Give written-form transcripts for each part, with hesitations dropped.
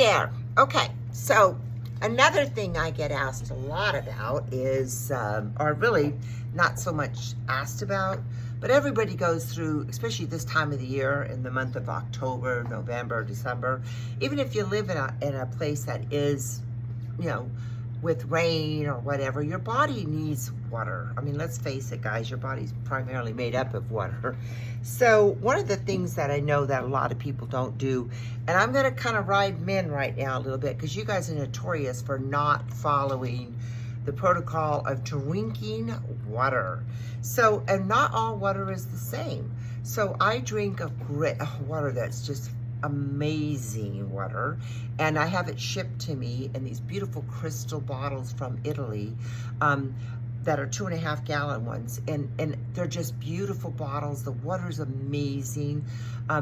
there. Okay, so another thing I get asked a lot about is, or really not so much asked about, but everybody goes through, especially this time of the year in the month of October, November, December, even if you live in a place that is, you know, with rain or whatever, your body needs water. I mean, let's face it, guys, your body's primarily made up of water. So one of the things that I know that a lot of people don't do, and I'm going to kind of ride men right now a little bit because you guys are notorious for not following the protocol of drinking water. So, and not all water is the same. So I drink a great water that's just amazing water, and I have it shipped to me in these beautiful crystal bottles from Italy that are 2.5 gallon ones, and they're just beautiful bottles. The water's amazing.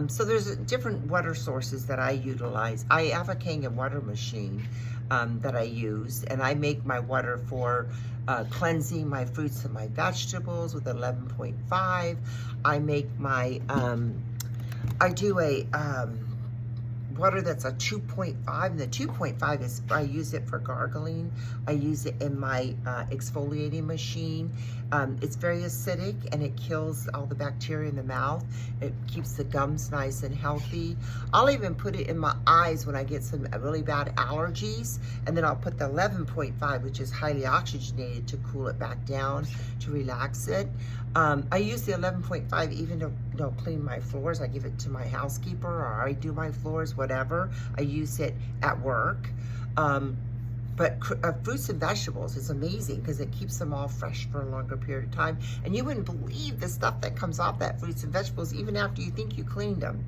So there's different water sources that I utilize. I have a Kangen water machine that I use, and I make my water for cleansing my fruits and my vegetables with 11.5. I make my I do a water that's a 2.5, and the 2.5 is, I use it for gargling. I use it in my exfoliating machine. It's very acidic, and it kills all the bacteria in the mouth. It keeps the gums nice and healthy. I'll even put it in my eyes when I get some really bad allergies, and then I'll put the 11.5, which is highly oxygenated, to cool it back down, to relax it. I use the 11.5 even to, you know, clean my floors. I give it to my housekeeper, or I do my floors, whatever. I use it at work. But fruits and vegetables is amazing because it keeps them all fresh for a longer period of time. And you wouldn't believe the stuff that comes off that fruits and vegetables even after you think you cleaned them.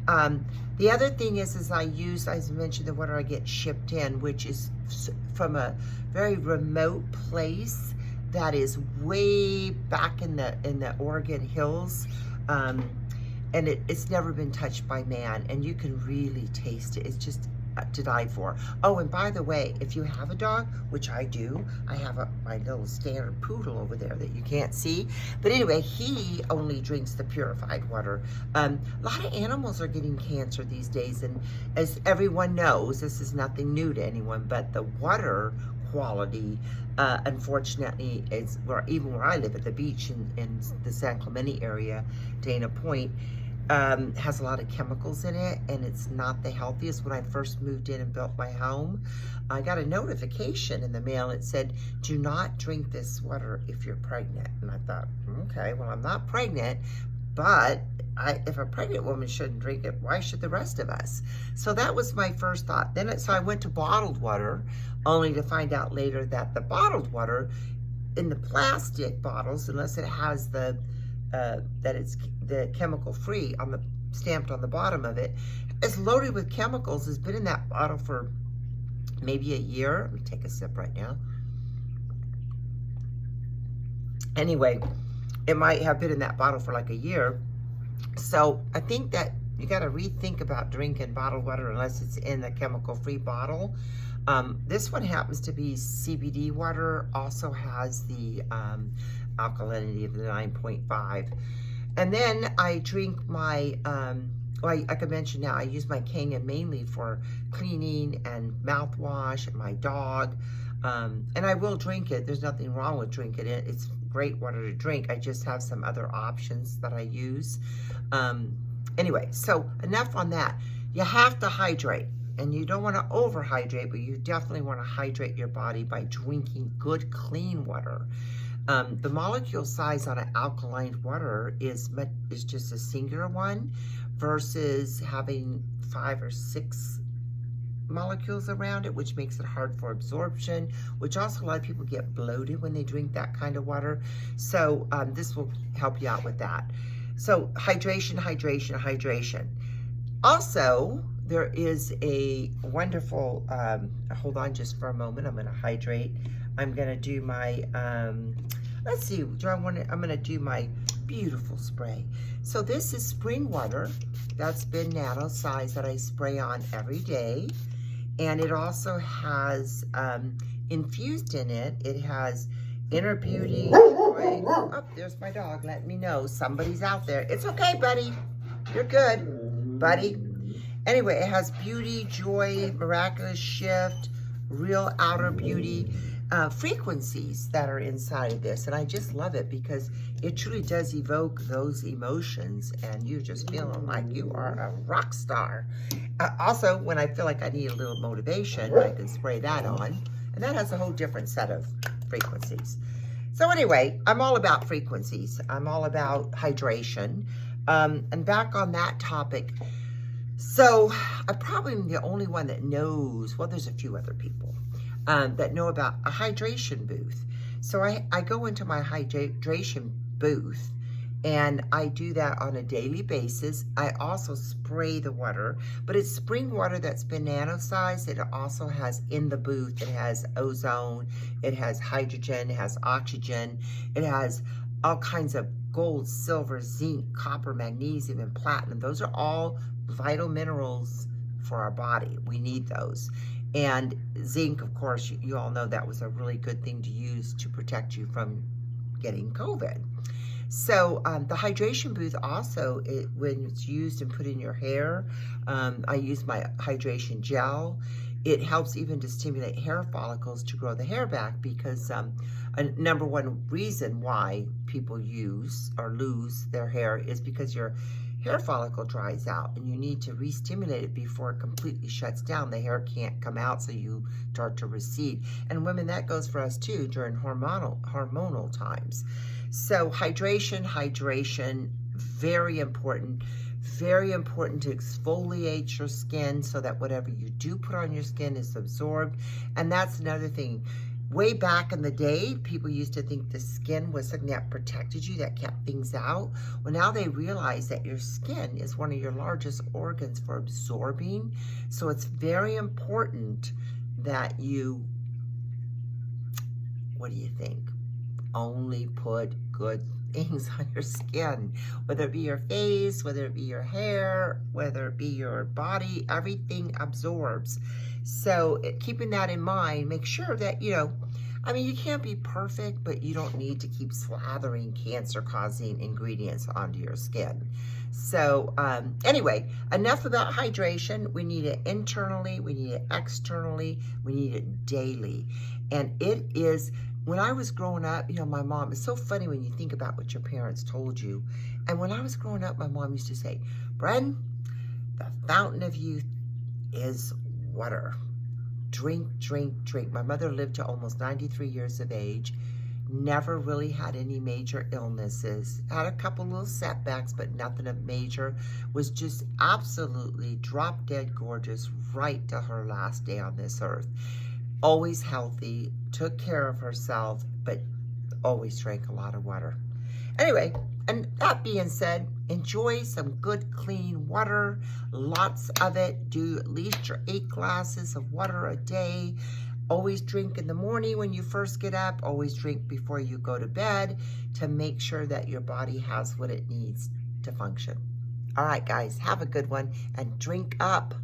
The other thing is I use, as I mentioned, the water I get shipped in, which is from a very remote place that is way back in the Oregon hills. And it's never been touched by man, and you can really taste it. It's just to die for. Oh, and by the way, if you have a dog, which I do, I have my little standard poodle over there that you can't see. But anyway, he only drinks the purified water. A lot of animals are getting cancer these days, and as everyone knows, this is nothing new to anyone, but the water quality, unfortunately, is even where I live at the beach in the San Clemente area, Dana Point, has a lot of chemicals in it, and it's not the healthiest. When I first moved in and built my home, I got a notification in the mail. It said, do not drink this water if you're pregnant. And I thought, okay, well, I'm not pregnant, but if a pregnant woman shouldn't drink it, why should the rest of us? So that was my first thought. So I went to bottled water, only to find out later that the bottled water in the plastic bottles, unless it has that it's the chemical free stamped on the bottom of it, is loaded with chemicals. Has been in that bottle for maybe a year. Let me take a sip right now. Anyway, it might have been in that bottle for like a year. So I think that you got to rethink about drinking bottled water unless it's in a chemical-free bottle. This one happens to be CBD water, also has the alkalinity of the 9.5. And then I drink my, like I mentioned now, I use my Kangen mainly for cleaning and mouthwash and my dog. And I will drink it. There's nothing wrong with drinking it. It's great water to drink. I just have some other options that I use. Anyway, so enough on that. You have to hydrate, and you don't want to overhydrate, but you definitely want to hydrate your body by drinking good, clean water. The molecule size on an alkaline water is just a singular one versus having 5 or 6 molecules around it, which makes it hard for absorption, which also a lot of people get bloated when they drink that kind of water. So this will help you out with that. So hydration, hydration, hydration. Also, there is a wonderful, hold on just for a moment, I'm gonna hydrate. I'm gonna do my, let's see, I'm gonna do my beautiful spray. So this is spring water that's been nano size that I spray on every day. And it also has, infused in it, it has Inner Beauty. Oh, there's my dog letting me know somebody's out there. It's okay, buddy. You're good, buddy. Anyway, it has beauty, joy, miraculous shift, real outer beauty, frequencies that are inside of this. And I just love it because it truly does evoke those emotions and you're just feeling like you are a rock star. Also, when I feel like I need a little motivation, I can spray that on. And that has a whole different set of frequencies. So anyway, I'm all about frequencies. I'm all about hydration. And back on that topic, so I probably am the only one that knows, well, there's a few other people that know about a hydration booth. So I go into my hydration booth and I do that on a daily basis. I also spray the water, but it's spring water that's been nano-sized. It also has in the booth, it has ozone, it has hydrogen, it has oxygen, it has all kinds of gold, silver, zinc, copper, magnesium, and platinum. Those are all vital minerals for our body. We need those. And zinc, of course, you all know that was a really good thing to use to protect you from getting COVID. So the hydration booth also, when it's used and put in your hair, I use my hydration gel. It helps even to stimulate hair follicles to grow the hair back because a number one reason why people use or lose their hair is because your hair follicle dries out and you need to re-stimulate it before it completely shuts down. The hair can't come out, so you start to recede. And women, that goes for us too during hormonal times. So hydration, very important. Very important to exfoliate your skin so that whatever you do put on your skin is absorbed. And that's another thing. Way back in the day, people used to think the skin was something that protected you, that kept things out. Well, now they realize that your skin is one of your largest organs for absorbing. So it's very important that you, what do you think? Only put good things on your skin, whether it be your face, whether it be your hair, whether it be your body, everything absorbs. So keeping that in mind, make sure that, I mean, you can't be perfect, but you don't need to keep slathering cancer-causing ingredients onto your skin. So anyway, enough about hydration. We need it internally, we need it externally, we need it daily. And it is, when I was growing up, my mom, it's so funny when you think about what your parents told you. And when I was growing up, my mom used to say, Bren, the fountain of youth is water. Drink, drink, drink. My mother lived to almost 93 years of age, never really had any major illnesses, had a couple little setbacks, but nothing of major, was just absolutely drop dead gorgeous right to her last day on this earth. Always healthy, took care of herself, but always drank a lot of water. Anyway, and that being said, enjoy some good clean water, lots of it. Do at least your 8 glasses of water a day. Always drink in the morning when you first get up. Always drink before you go to bed to make sure that your body has what it needs to function. All right, guys, have a good one and drink up.